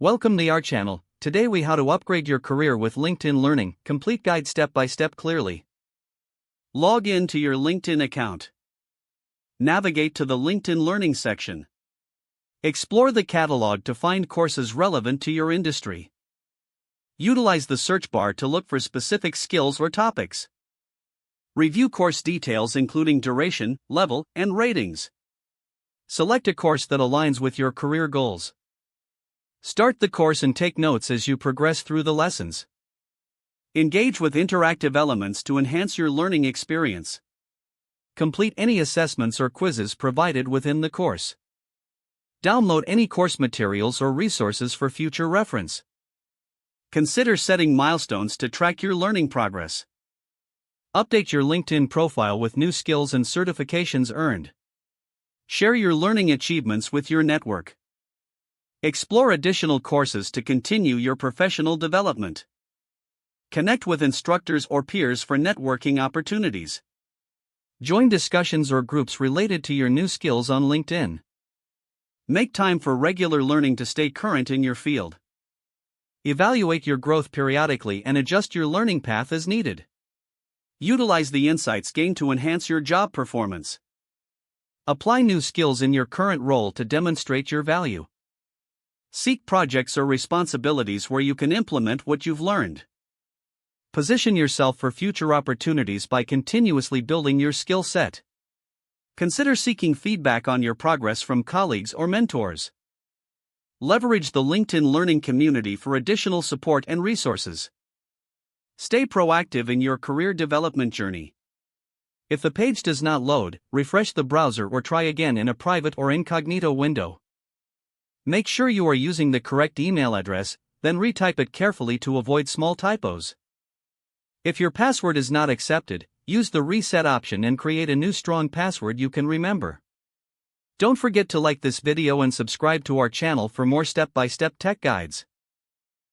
Welcome to our channel. Today we how to upgrade your career with LinkedIn Learning, complete guide step by step clearly. Log in to your LinkedIn account. Navigate to the LinkedIn Learning section. Explore the catalog to find courses relevant to your industry. Utilize the search bar to look for specific skills or topics. Review course details including duration, level, and ratings. Select a course that aligns with your career goals. Start the course and take notes as you progress through the lessons. Engage with interactive elements to enhance your learning experience. Complete any assessments or quizzes provided within the course. Download any course materials or resources for future reference. Consider setting milestones to track your learning progress. Update your LinkedIn profile with new skills and certifications earned. Share your learning achievements with your network. Explore additional courses to continue your professional development. Connect with instructors or peers for networking opportunities. Join discussions or groups related to your new skills on LinkedIn. Make time for regular learning to stay current in your field. Evaluate your growth periodically and adjust your learning path as needed. Utilize the insights gained to enhance your job performance. Apply new skills in your current role to demonstrate your value. Seek projects or responsibilities where you can implement what you've learned. Position yourself for future opportunities by continuously building your skill set. Consider seeking feedback on your progress from colleagues or mentors. Leverage the LinkedIn Learning community for additional support and resources. Stay proactive in your career development journey. If the page does not load, refresh the browser or try again in a private or incognito window. Make sure you are using the correct email address, then retype it carefully to avoid small typos. If your password is not accepted, use the reset option and create a new strong password you can remember. Don't forget to like this video and subscribe to our channel for more step-by-step tech guides.